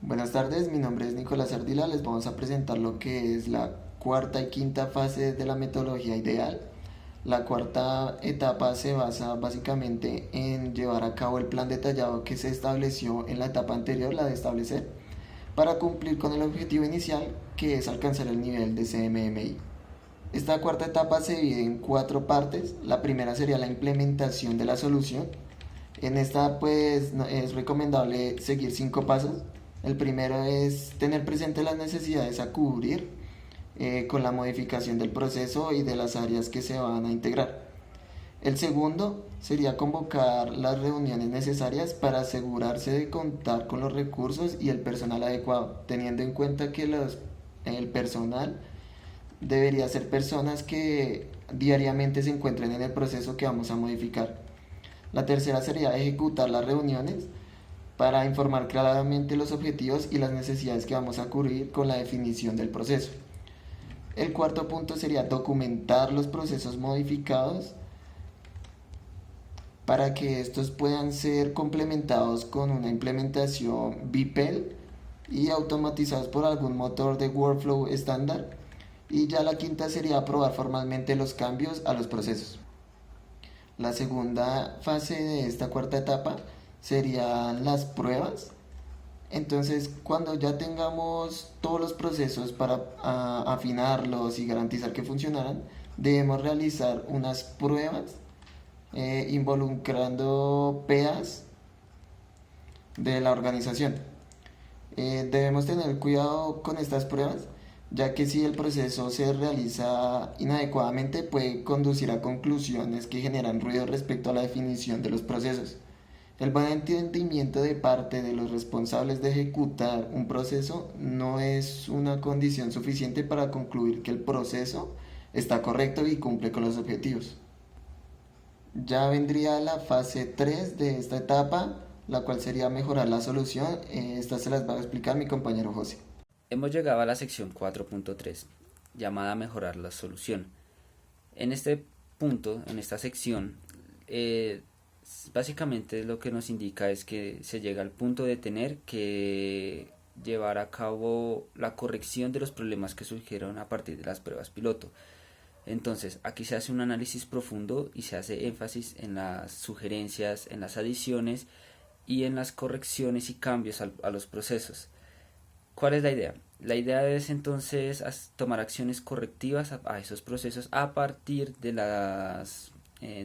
Buenas tardes, mi nombre es Nicolás Ardila. Les vamos a presentar lo que es la cuarta y quinta fase de la metodología ideal. La cuarta etapa se basa básicamente en llevar a cabo el plan detallado que se estableció en la etapa anterior, la de establecer, para cumplir con el objetivo inicial, que es alcanzar el nivel de CMMI. Esta cuarta etapa se divide en cuatro partes. La primera sería la implementación de la solución. En esta pues es recomendable seguir cinco pasos. El primero es tener presente las necesidades a cubrir con la modificación del proceso y de las áreas que se van a integrar. El segundo sería convocar las reuniones necesarias para asegurarse de contar con los recursos y el personal adecuado, teniendo en cuenta que el personal debería ser personas que diariamente se encuentren en el proceso que vamos a modificar. La tercera sería ejecutar las reuniones para informar claramente los objetivos y las necesidades que vamos a cubrir con la definición del proceso. El cuarto punto sería documentar los procesos modificados para que estos puedan ser complementados con una implementación BPEL y automatizados por algún motor de workflow estándar. Y ya la quinta sería aprobar formalmente los cambios a los procesos. La segunda fase de esta cuarta etapa serían las pruebas. Entonces, cuando ya tengamos todos los procesos para afinarlos y garantizar que funcionaran, debemos realizar unas pruebas involucrando PEAs de la organización. Debemos tener cuidado con estas pruebas, ya que si el proceso se realiza inadecuadamente puede conducir a conclusiones que generan ruido respecto a la definición de los procesos. El buen entendimiento de parte de los responsables de ejecutar un proceso no es una condición suficiente para concluir que el proceso está correcto y cumple con los objetivos. Ya vendría la fase 3 de esta etapa, la cual sería mejorar la solución. Esta se las va a explicar mi compañero José. Hemos llegado a la sección 4.3, llamada Mejorar la solución. En este punto, en esta sección, básicamente lo que nos indica es que se llega al punto de tener que llevar a cabo la corrección de los problemas que surgieron a partir de las pruebas piloto. Entonces, aquí se hace un análisis profundo y se hace énfasis en las sugerencias, en las adiciones y en las correcciones y cambios a los procesos. ¿Cuál es la idea? La idea es entonces tomar acciones correctivas a esos procesos a partir de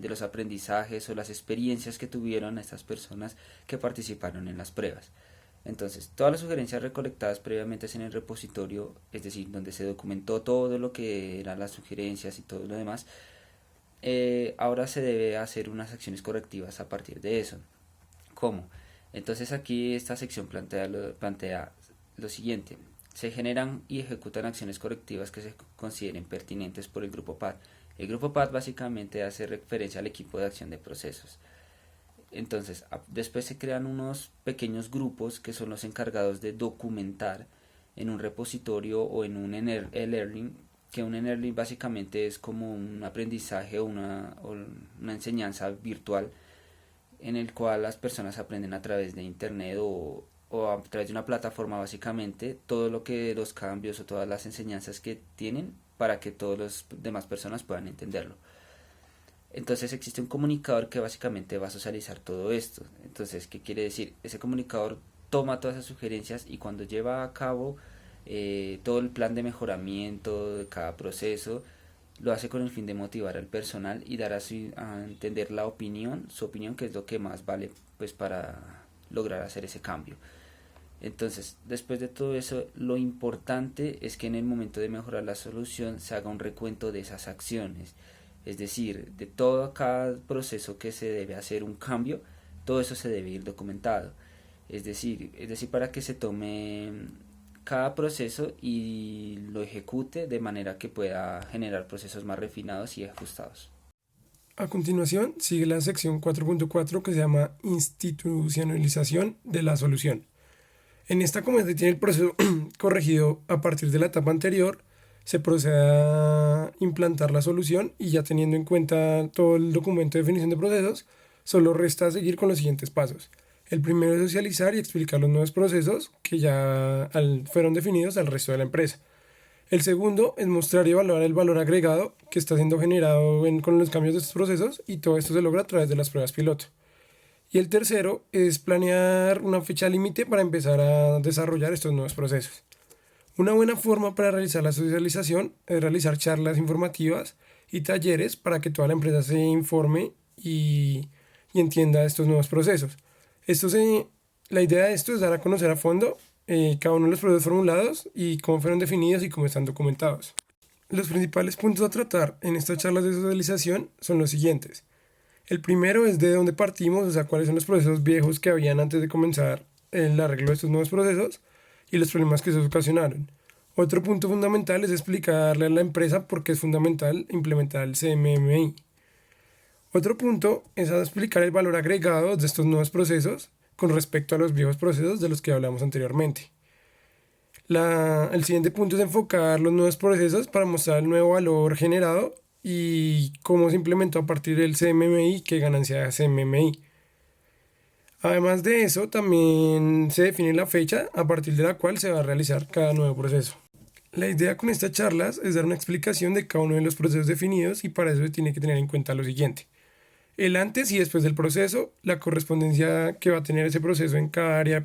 los aprendizajes o las experiencias que tuvieron estas personas que participaron en las pruebas. Entonces, todas las sugerencias recolectadas previamente en el repositorio, es decir, donde se documentó todo lo que eran las sugerencias y todo lo demás, ahora se debe hacer unas acciones correctivas a partir de eso. ¿Cómo? Entonces aquí esta sección plantea lo siguiente: se generan y ejecutan acciones correctivas que se consideren pertinentes por el grupo PAD. El grupo PAD básicamente hace referencia al equipo de acción de procesos. Entonces, después se crean unos pequeños grupos que son los encargados de documentar en un repositorio o en un e-learning, que un e-learning básicamente es como un aprendizaje o una enseñanza virtual en el cual las personas aprenden a través de internet o a través de una plataforma, básicamente todo lo que los cambios o todas las enseñanzas que tienen para que todas las demás personas puedan entenderlo. Entonces existe un comunicador que básicamente va a socializar todo esto. Entonces, ¿qué quiere decir? Ese comunicador toma todas esas sugerencias y cuando lleva a cabo todo el plan de mejoramiento de cada proceso, lo hace con el fin de motivar al personal y dar a entender su opinión, que es lo que más vale pues para lograr hacer ese cambio. Entonces, después de todo eso, lo importante es que en el momento de mejorar la solución se haga un recuento de esas acciones. Es decir, de todo cada proceso que se debe hacer un cambio, todo eso se debe ir documentado. Es decir, para que se tome cada proceso y lo ejecute de manera que pueda generar procesos más refinados y ajustados. A continuación sigue la sección 4.4 que se llama Institucionalización de la solución. En esta, como se tiene el proceso corregido a partir de la etapa anterior, se procede a implantar la solución y ya teniendo en cuenta todo el documento de definición de procesos, solo resta seguir con los siguientes pasos. El primero es socializar y explicar los nuevos procesos que ya fueron definidos al resto de la empresa. El segundo es mostrar y evaluar el valor agregado que está siendo generado con los cambios de estos procesos, y todo esto se logra a través de las pruebas piloto. Y el tercero es planear una fecha límite para empezar a desarrollar estos nuevos procesos. Una buena forma para realizar la socialización es realizar charlas informativas y talleres para que toda la empresa se informe y entienda estos nuevos procesos. La idea de esto es dar a conocer a fondo cada uno de los procesos formulados y cómo fueron definidos y cómo están documentados. Los principales puntos a tratar en estas charlas de socialización son los siguientes. El primero es de dónde partimos, o sea, cuáles son los procesos viejos que habían antes de comenzar el arreglo de estos nuevos procesos y los problemas que se ocasionaron. Otro punto fundamental es explicarle a la empresa por qué es fundamental implementar el CMMI. Otro punto es explicar el valor agregado de estos nuevos procesos con respecto a los viejos procesos de los que hablamos anteriormente. El siguiente punto es enfocar los nuevos procesos para mostrar el nuevo valor generado y cómo se implementó a partir del CMMI, qué ganancia da CMMI. Además de eso, también se define la fecha a partir de la cual se va a realizar cada nuevo proceso. La idea con estas charlas es dar una explicación de cada uno de los procesos definidos, y para eso se tiene que tener en cuenta lo siguiente: el antes y después del proceso, la correspondencia que va a tener ese proceso en cada área,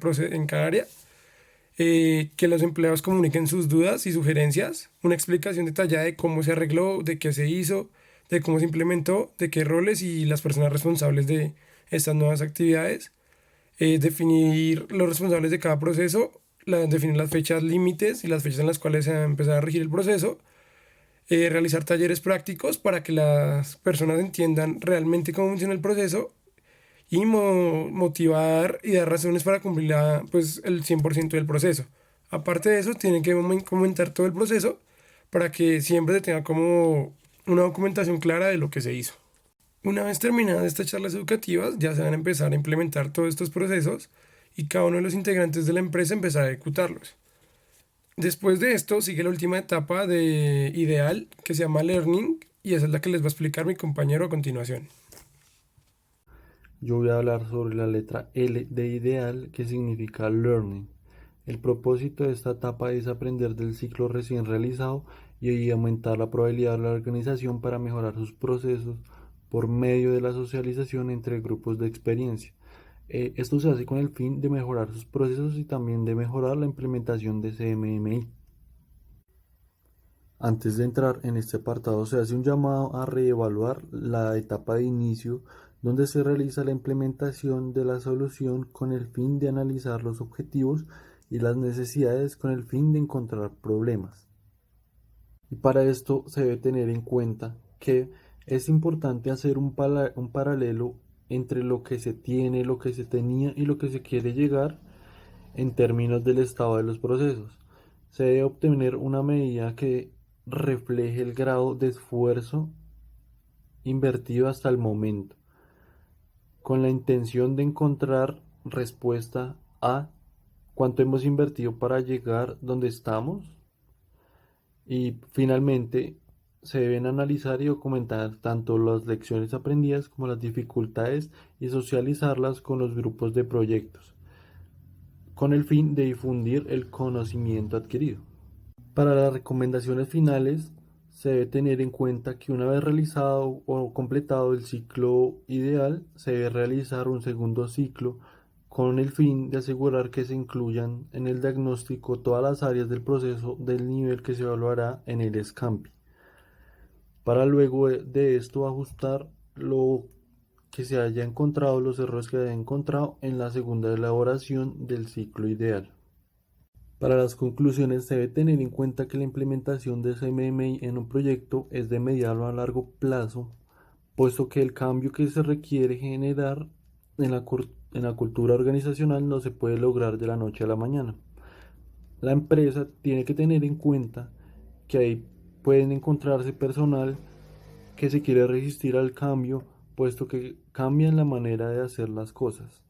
que los empleados comuniquen sus dudas y sugerencias, una explicación detallada de cómo se arregló, de qué se hizo, de cómo se implementó, de qué roles y las personas responsables de estas nuevas actividades, definir los responsables de cada proceso, definir las fechas límites y las fechas en las cuales se va a empezar a regir el proceso, realizar talleres prácticos para que las personas entiendan realmente cómo funciona el proceso y motivar y dar razones para cumplir el 100% del proceso. Aparte de eso, tienen que comentar todo el proceso para que siempre se tenga como una documentación clara de lo que se hizo. Una vez terminadas estas charlas educativas, ya se van a empezar a implementar todos estos procesos y cada uno de los integrantes de la empresa empezará a ejecutarlos. Después de esto sigue la última etapa de ideal, que se llama learning, y esa es la que les va a explicar mi compañero a continuación. Yo voy a hablar sobre la letra L de ideal, que significa learning. El propósito de esta etapa es aprender del ciclo recién realizado y aumentar la probabilidad de la organización para mejorar sus procesos por medio de la socialización entre grupos de experiencia. Esto se hace con el fin de mejorar sus procesos y también de mejorar la implementación de CMMI. Antes de entrar en este apartado, se hace un llamado a reevaluar la etapa de inicio, donde se realiza la implementación de la solución con el fin de analizar los objetivos y las necesidades con el fin de encontrar problemas. Y para esto se debe tener en cuenta que es importante hacer un paralelo entre lo que se tiene, lo que se tenía y lo que se quiere llegar en términos del estado de los procesos. Se debe obtener una medida que refleje el grado de esfuerzo invertido hasta el momento, con la intención de encontrar respuesta a cuánto hemos invertido para llegar donde estamos, y finalmente se deben analizar y documentar tanto las lecciones aprendidas como las dificultades y socializarlas con los grupos de proyectos, con el fin de difundir el conocimiento adquirido. Para las recomendaciones finales, se debe tener en cuenta que una vez realizado o completado el ciclo ideal, se debe realizar un segundo ciclo con el fin de asegurar que se incluyan en el diagnóstico todas las áreas del proceso del nivel que se evaluará en el SCAMPI, para luego de esto ajustar lo que se haya encontrado, los errores que haya encontrado en la segunda elaboración del ciclo ideal. Para las conclusiones, se debe tener en cuenta que la implementación de CMMI en un proyecto es de mediano a largo plazo, puesto que el cambio que se requiere generar en la cultura organizacional no se puede lograr de la noche a la mañana. La empresa tiene que tener en cuenta que ahí pueden encontrarse personal que se quiere resistir al cambio, puesto que cambian la manera de hacer las cosas.